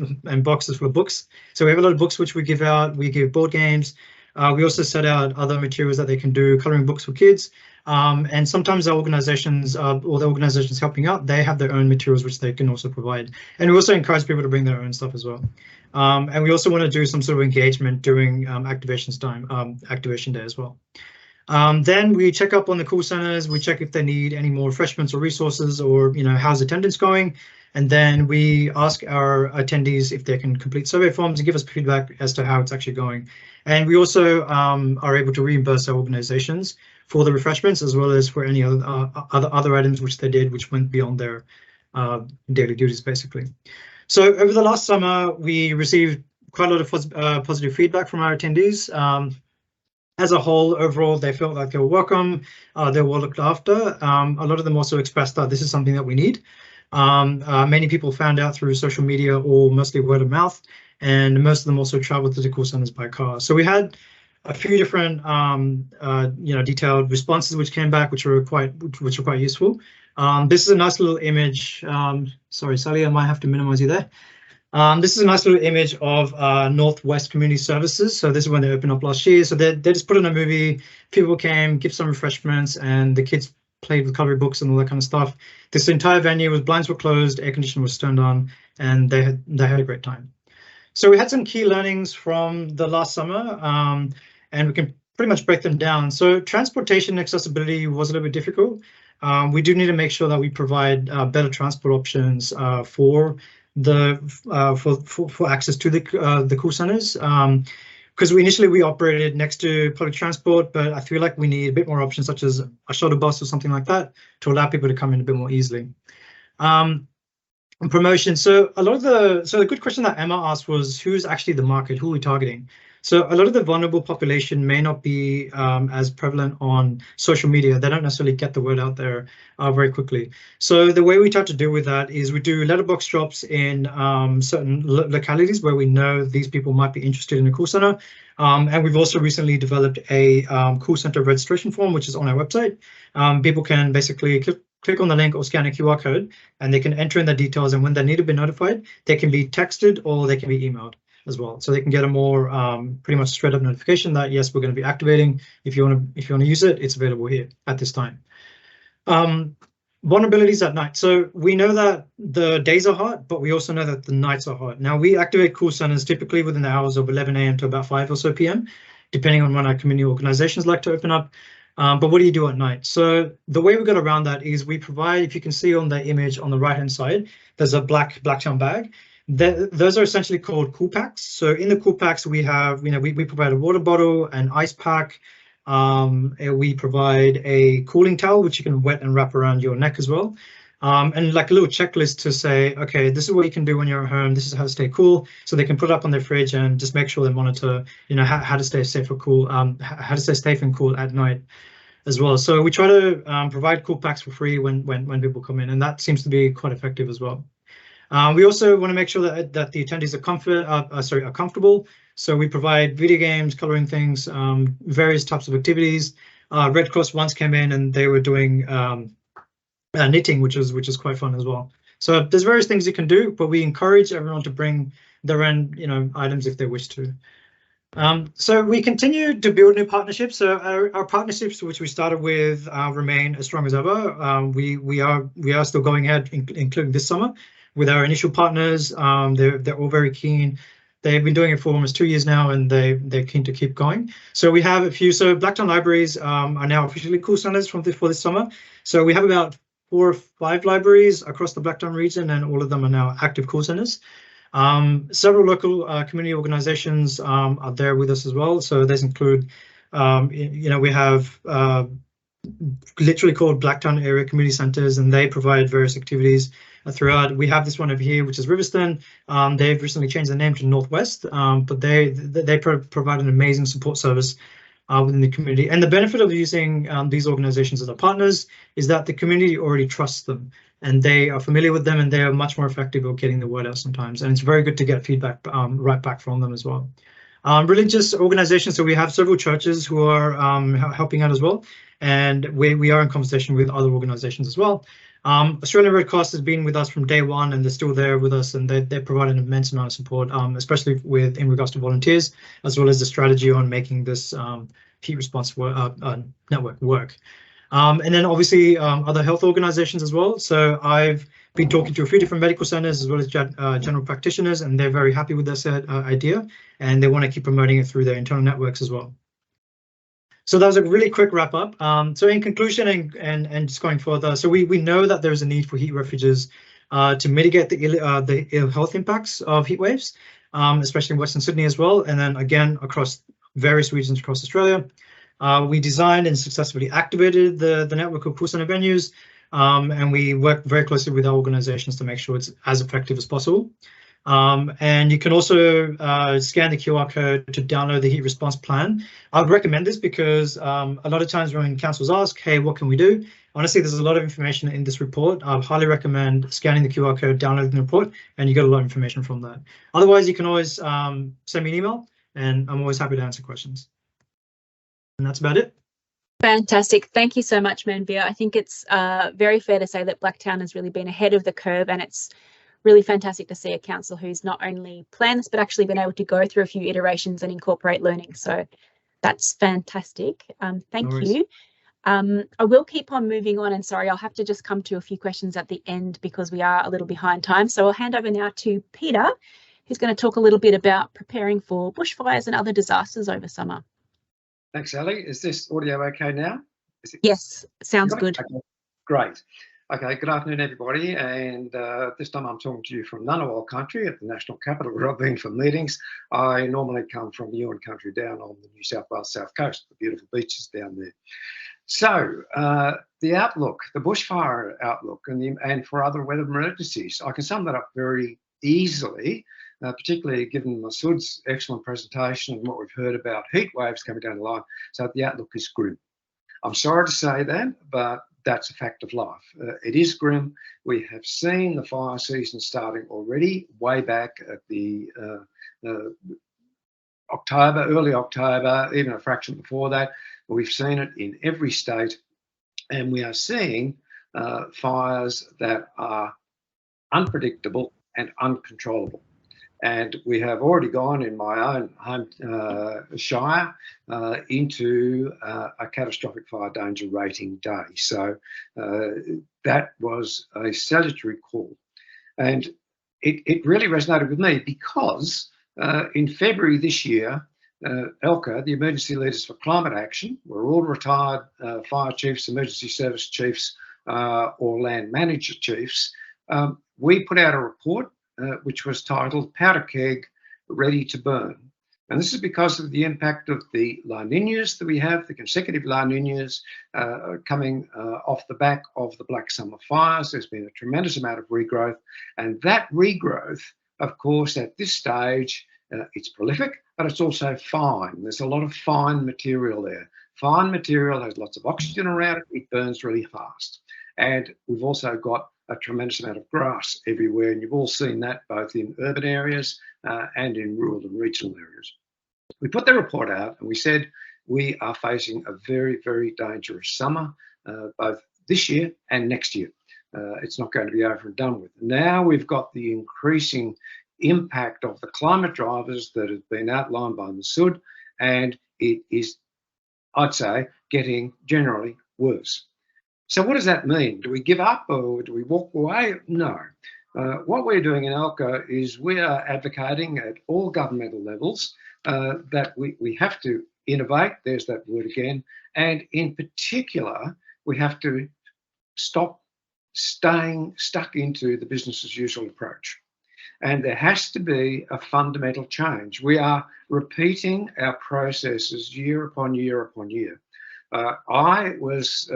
books. So we have a lot of books which we give out. We give board games. We also set out other materials that they can do, coloring books for kids. And sometimes our organizations or the organizations helping out, they have their own materials which they can also provide. And we also encourage people to bring their own stuff as well. And we also want to do some sort of engagement during activation day as well. Then we check up on the call centers. We check if they need any more refreshments or resources, or how's attendance going. And then we ask our attendees if they can complete survey forms and give us feedback as to how it's actually going. And we also are able to reimburse our organizations for the refreshments as well as for any other items which they did, which went beyond their daily duties, basically. So over the last summer, we received quite a lot of positive feedback from our attendees. As a whole, overall, they felt like they were welcome, they were well looked after. A lot of them also expressed that this is something that we need. Many people found out through social media or mostly word of mouth, and most of them also traveled to the call centers by car. So we had a few different, detailed responses which came back, which were quite useful. This is a nice little image. Sorry, Sally, I might have to minimize you there. This is a nice little image of Northwest Community Services. So this is when they opened up last year. So they just put in a movie, people came, give some refreshments, and the kids played with coloring books and all that kind of stuff. This entire venue was, blinds were closed, air conditioning was turned on, and they had a great time. So we had some key learnings from the last summer, and we can pretty much break them down. So transportation accessibility was a little bit difficult. We do need to make sure that we provide better transport options for access to the call centers, because initially we operated next to public transport, but I feel like we need a bit more options, such as a shuttle bus or something like that, to allow people to come in a bit more easily. Promotion. So the good question that Emma asked was, who's actually the market? Who are we targeting? So a lot of the vulnerable population may not be as prevalent on social media. They don't necessarily get the word out there very quickly. So the way we try to deal with that is we do letterbox drops in certain localities where we know these people might be interested in a call center. And we've also recently developed a call center registration form, which is on our website. People can basically click on the link or scan a QR code, and they can enter in their details. And when they need to be notified, they can be texted or they can be emailed as well. So they can get a more pretty much straight up notification that, yes, we're going to be activating. If you want to use it, it's available here at this time. Vulnerabilities at night. So we know that the days are hot, but we also know that the nights are hot. Now we activate call centers typically within the hours of 11 a.m. to about 5 or so p.m., depending on when our community organizations like to open up. But what do you do at night? So the way we got around that is we provide, if you can see on the image on the right hand side, there's a black town bag. Those are essentially called cool packs. So in the cool packs, we have, we provide a water bottle, an ice pack. We provide a cooling towel, which you can wet and wrap around your neck as well. And like a little checklist to say, okay, this is what you can do when you're at home. This is how to stay cool. So they can put it up on their fridge and just make sure they monitor, how to stay safe or cool, how to stay safe and cool at night as well. So we try to provide cool packs for free when people come in, and that seems to be quite effective as well. We also want to make sure that the attendees are comfortable. So we provide video games, coloring things, various types of activities. Red Cross once came in and they were doing knitting, which is quite fun as well. So there's various things you can do, but we encourage everyone to bring their own, items if they wish to. So we continue to build new partnerships. So our partnerships, which we started with, remain as strong as ever. We are still going ahead, including this summer, with our initial partners. They're all very keen. They've been doing it for almost 2 years now, and they're keen to keep going. So we have a few. So Blacktown Libraries are now officially cool centers for this summer. So we have about 4 or 5 libraries across the Blacktown region, and all of them are now active cool centers. Several local community organizations are there with us as well. So these include, we have literally called Blacktown Area Community Centers, and they provide various activities throughout. We have this one over here, which is Riverstone. They've recently changed their name to Northwest, but they provide an amazing support service within the community. And the benefit of using these organizations as our partners is that the community already trusts them, and they are familiar with them, and they are much more effective at getting the word out sometimes. And it's very good to get feedback right back from them as well. Religious organizations, so we have several churches who are helping out as well, and we are in conversation with other organizations as well. Australian Red Cross has been with us from day one, and they're still there with us, and they provide an immense amount of support, especially in regards to volunteers, as well as the strategy on making this heat response network work. And then obviously other health organizations as well. So I've been talking to a few different medical centers as well as general practitioners, and they're very happy with this idea, and they want to keep promoting it through their internal networks as well. So that was a really quick wrap up. So in conclusion, and just going further, so we know that there's a need for heat refuges to mitigate the ill health impacts of heat waves, especially in Western Sydney as well, and then again across various regions across Australia. We designed and successfully activated the network of cool centre venues, and we work very closely with our organisations to make sure it's as effective as possible. And you can also scan the QR code to download the heat response plan. I would recommend this because a lot of times when councils ask, hey, what can we do? Honestly, there's a lot of information in this report. I highly recommend scanning the QR code, downloading the report, and you get a lot of information from that. Otherwise, you can always send me an email, and I'm always happy to answer questions. And that's about it. Fantastic. Thank you so much, Manveer. I think it's very fair to say that Blacktown has really been ahead of the curve, and it's really fantastic to see a council who's not only planned this, but actually been able to go through a few iterations and incorporate learning. So that's fantastic. Thank you. I will keep on moving on, and sorry, I'll have to just come to a few questions at the end because we are a little behind time. So I'll hand over now to Peter, who's going to talk a little bit about preparing for bushfires and other disasters over summer. Thanks, Ali. Is this audio okay now? Yes, sounds good. Okay, great. Okay, good afternoon, everybody. And this time I'm talking to you from Ngunnawal country at the National Capital, where I've been for meetings. I normally come from the Yuin country down on the New South Wales South Coast, the beautiful beaches down there. So the outlook, the bushfire outlook, and for other weather emergencies, I can sum that up very easily. Particularly given Masood's excellent presentation and what we've heard about heat waves coming down the line. So the outlook is grim. I'm sorry to say that, but that's a fact of life. It is grim. We have seen the fire season starting already way back at the early October, even a fraction before that. We've seen it in every state, and we are seeing fires that are unpredictable and uncontrollable. And we have already gone in my own home shire into a catastrophic fire danger rating day. So that was a salutary call. And it really resonated with me because in February this year, ELCA, the Emergency Leaders for Climate Action, we're all retired fire chiefs, emergency service chiefs, or land manager chiefs. We put out a report which was titled Powder Keg Ready to Burn. And this is because of the impact of the La Niñas that we have, the consecutive La Niñas coming off the back of the Black Summer fires. There's been a tremendous amount of regrowth. And that regrowth, of course, at this stage, it's prolific, but it's also fine. There's a lot of fine material there. Fine material has lots of oxygen around it. It burns really fast. And we've also got a tremendous amount of grass everywhere, and you've all seen that both in urban areas and in rural and regional areas. We put the report out and we said we are facing a very, very dangerous summer, both this year and next year. It's not going to be over and done with. Now we've got the increasing impact of the climate drivers that have been outlined by Masood, and it is, I'd say, getting generally worse. So what does that mean? Do we give up or do we walk away? No. What we're doing in ALCA is we are advocating at all governmental levels that we have to innovate, there's that word again, and in particular, we have to stop staying stuck into the business as usual approach. And there has to be a fundamental change. We are repeating our processes year upon year upon year. I was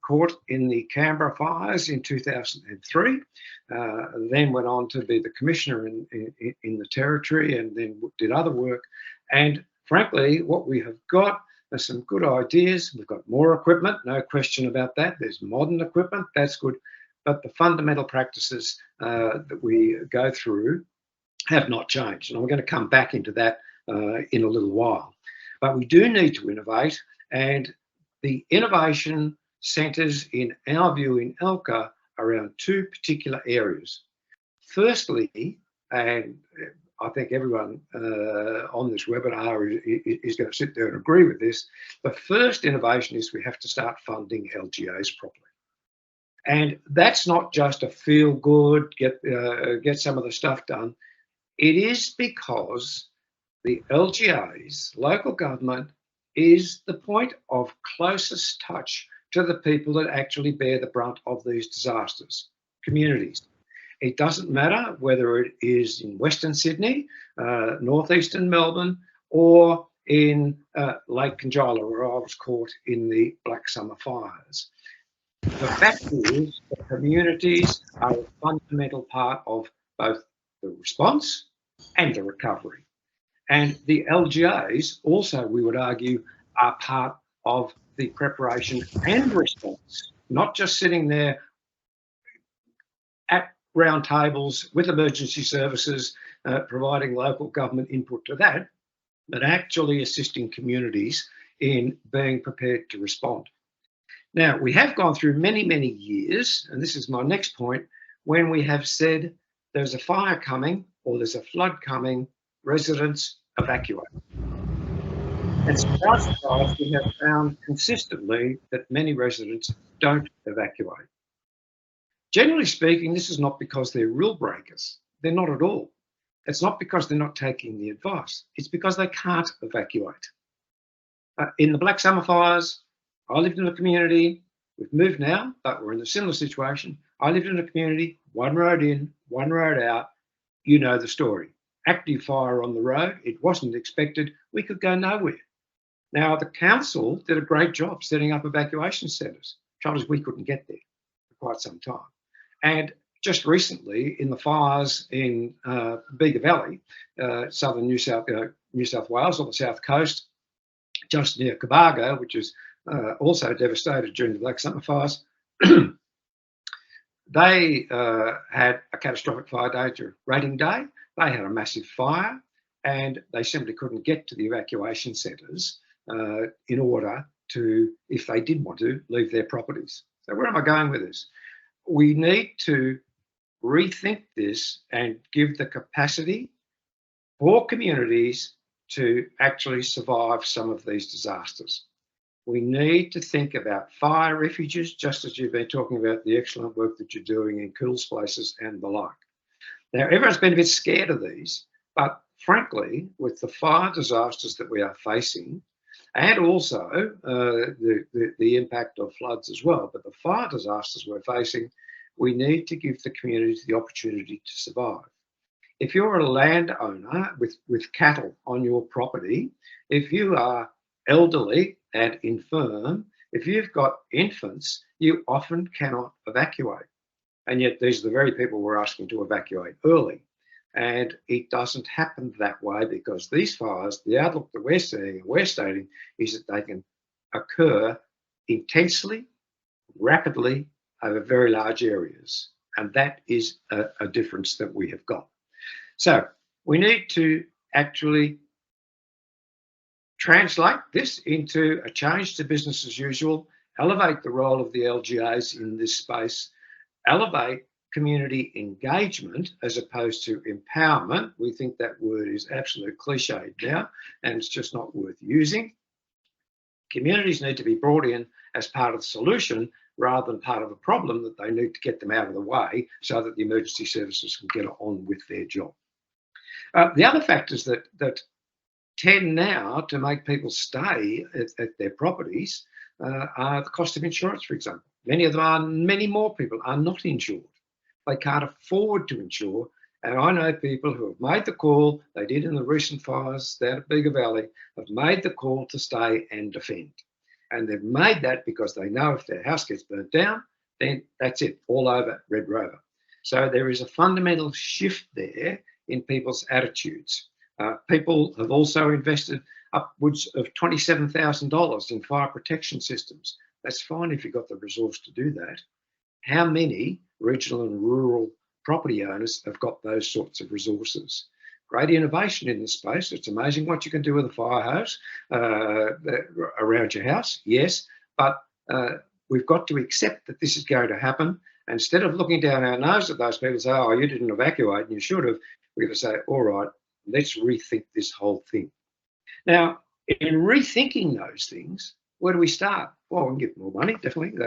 caught in the Canberra fires in 2003, then went on to be the commissioner in the territory and then did other work. And frankly, what we have got are some good ideas. We've got more equipment, no question about that. There's modern equipment, that's good. But the fundamental practices that we go through have not changed. And I'm going to come back into that in a little while. But we do need to innovate, and the innovation centres, in our view in ALCA, around two particular areas. Firstly, and I think everyone on this webinar is going to sit there and agree with this, the first innovation is we have to start funding LGAs properly. And that's not just a feel good, get some of the stuff done. It is because the LGAs, local government, is the point of closest touch to the people that actually bear the brunt of these disasters, communities. It doesn't matter whether it is in Western Sydney, northeastern Melbourne, or in Lake Conjola, where I was caught in the Black Summer fires. The fact is that communities are a fundamental part of both the response and the recovery. And the LGAs also, we would argue, are part of the preparation and response, not just sitting there at round tables with emergency services, providing local government input to that, but actually assisting communities in being prepared to respond. Now, we have gone through many, many years, and this is my next point, when we have said there's a fire coming or there's a flood coming, residents evacuate. And surprise, we have found consistently that many residents don't evacuate. Generally speaking, this is not because they're rule breakers. They're not at all. It's not because they're not taking the advice. It's because they can't evacuate. In the Black Summer fires, I lived in a community. We've moved now, but we're in a similar situation. I lived in a community, one road in, one road out. You know the story. Active fire on the road. It wasn't expected. We could go nowhere. Now, the council did a great job setting up evacuation centres. Trouble is, we couldn't get there for quite some time. And just recently, in the fires in Bega Valley, southern New South Wales, on the south coast, just near Cobargo, which is also devastated during the Black Summer fires, they had a catastrophic fire danger rating day. They had a massive fire, and they simply couldn't get to the evacuation centres in order to, if they did want to, leave their properties. So where am I going with this? We need to rethink this and give the capacity for communities to actually survive some of these disasters. We need to think about fire refuges, just as you've been talking about the excellent work that you're doing in Cools places and the like. Now, everyone's been a bit scared of these, but frankly, with the fire disasters that we are facing, and also the impact of floods as well, but the fire disasters we're facing, we need to give the communities the opportunity to survive. If you're a landowner with cattle on your property, if you are elderly and infirm, if you've got infants, you often cannot evacuate. And yet these are the very people we're asking to evacuate early. And it doesn't happen that way because these fires, the outlook that we're seeing and we're stating is that they can occur intensely, rapidly, over very large areas. And that is a difference that we have got. So we need to actually translate this into a change to business as usual, elevate the role of the LGAs in this space, elevate community engagement as opposed to empowerment. We think that word is absolutely cliched now, and it's just not worth using. Communities need to be brought in as part of the solution rather than part of a problem that they need to get them out of the way so that the emergency services can get on with their job. The other factors that tend now to make people stay at their properties are the cost of insurance, for example. Many more people are not insured. They can't afford to insure. And I know people who have made the call, they did in the recent fires down at Bega Valley, have made the call to stay and defend. And they've made that because they know if their house gets burnt down, then that's it, all over, Red Rover. So there is a fundamental shift there in people's attitudes. People have also invested upwards of $27,000 in fire protection systems. That's fine if you've got the resource to do that. How many regional and rural property owners have got those sorts of resources? Great innovation in the space. It's amazing what you can do with a fire hose around your house, yes, but we've got to accept that this is going to happen. And instead of looking down our nose at those people and say, oh, you didn't evacuate and you should have, we're going to say, all right, let's rethink this whole thing. Now, in rethinking those things, where do we start? Well, we can get more money, definitely.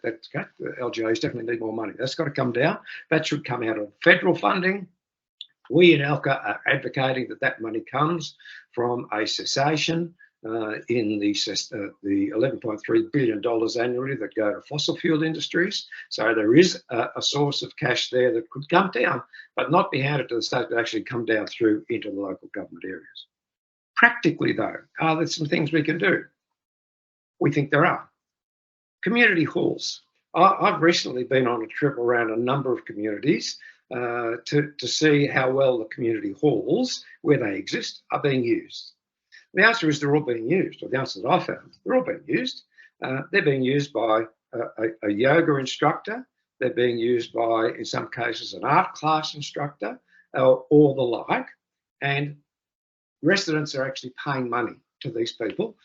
That's good. The LGAs definitely need more money. That's got to come down. That should come out of federal funding. We in ALCA are advocating that that money comes from a cessation in the $11.3 billion annually that go to fossil fuel industries. So there is a source of cash there that could come down, but not be handed to the state, but actually come down through into the local government areas. Practically, though, are there some things we can do? We think there are. Community halls. I've recently been on a trip around a number of communities to see how well the community halls, where they exist, are being used. The answer is they're all being used, or the answer that I found, they're all being used. They're being used by a yoga instructor. They're being used by, in some cases, an art class instructor or the like. And residents are actually paying money to these people,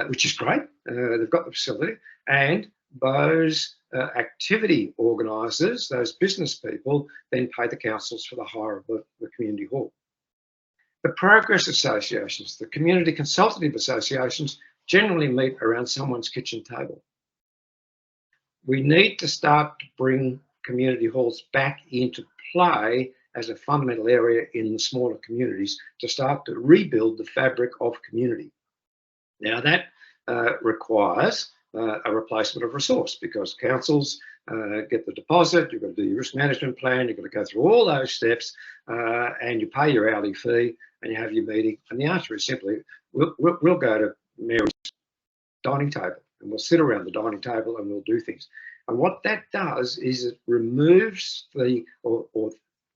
which is great. They've got the facility. And those activity organisers, those business people, then pay the councils for the hire of the community hall. The progress associations, the community consultative associations, generally meet around someone's kitchen table. We need to start to bring community halls back into play as a fundamental area in the smaller communities to start to rebuild the fabric of community. Now that requires a replacement of resource, because councils get the deposit, you've got to do your risk management plan, you've got to go through all those steps, and you pay your hourly fee and you have your meeting. And the answer is simply, we'll go to Mary's dining table and we'll sit around the dining table and we'll do things. And what that does is it removes or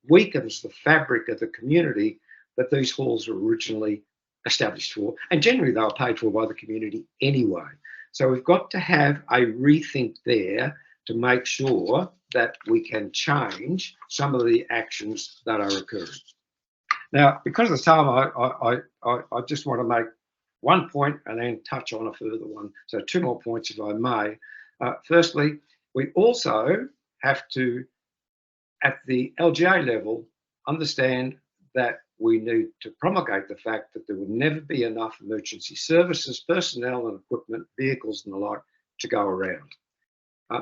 weakens the fabric of the community that these halls were originally established for, and generally they were paid for by the community anyway. So we've got to have a rethink there to make sure that we can change some of the actions that are occurring. Now, because of the time, I just want to make one point and then touch on a further one. So 2 more points, if I may. Firstly, we also have to, at the LGA level, understand that we need to promulgate the fact that there will never be enough emergency services, personnel and equipment, vehicles and the like to go around.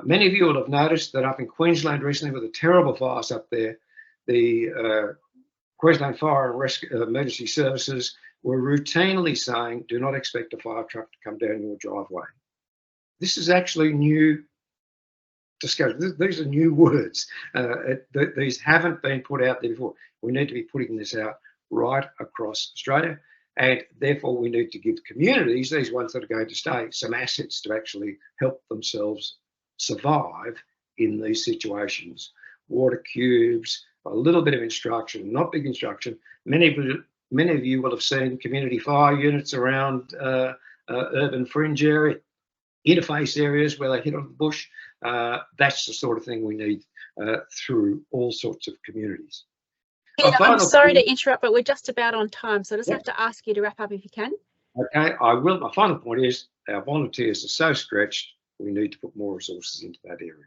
Many of you will have noticed that up in Queensland recently with the terrible fires up there, the Queensland Fire and Rescue Emergency Services were routinely saying, do not expect a fire truck to come down your driveway. This is actually new discussion. These are new words. These haven't been put out there before. We need to be putting this out right across Australia, and therefore we need to give communities, these ones that are going to stay, some assets to actually help themselves survive in these situations. Water cubes, a little bit of instruction, not big instruction. Many of you will have seen community fire units around urban fringe area, interface areas where they hit on the bush. That's the sort of thing we need through all sorts of communities. Peter, I'm sorry to interrupt, but we're just about on time, so I just have to ask you to wrap up if you can. Okay, I will. My final point is our volunteers are so stretched, we need to put more resources into that area.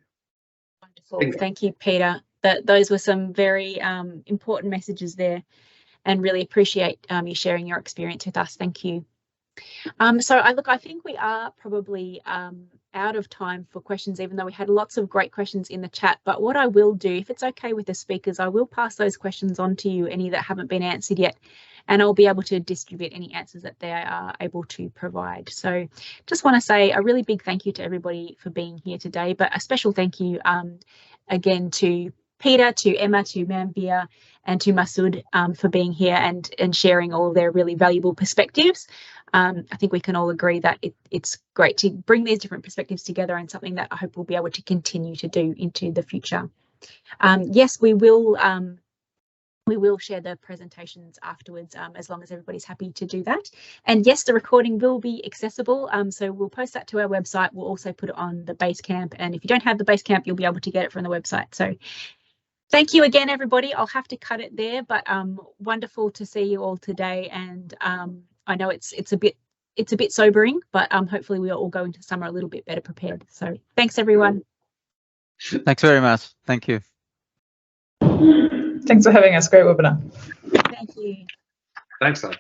Wonderful. Thank you, Peter. Those were some very important messages there, and really appreciate you sharing your experience with us. Thank you. So I think we are probably out of time for questions, even though we had lots of great questions in the chat. But what I will do, if it's okay with the speakers, I will pass those questions on to you, any that haven't been answered yet, and I'll be able to distribute any answers that they are able to provide. So just want to say a really big thank you to everybody for being here today, but a special thank you again to Peter, to Emma, to Manvir, and to Masood for being here and sharing all their really valuable perspectives. I think we can all agree that it's great to bring these different perspectives together, and something that I hope we'll be able to continue to do into the future. Yes, we will share the presentations afterwards, as long as everybody's happy to do that. And yes, the recording will be accessible, so we'll post that to our website. We'll also put it on the Basecamp, and if you don't have the Basecamp, you'll be able to get it from the website. So thank you again, everybody. I'll have to cut it there, but wonderful to see you all today. And I know it's a bit sobering, but hopefully we all go into summer a little bit better prepared. So thanks, everyone. Thanks very much. Thank you. Thanks for having us. Great webinar. Thank you. Thanks, though.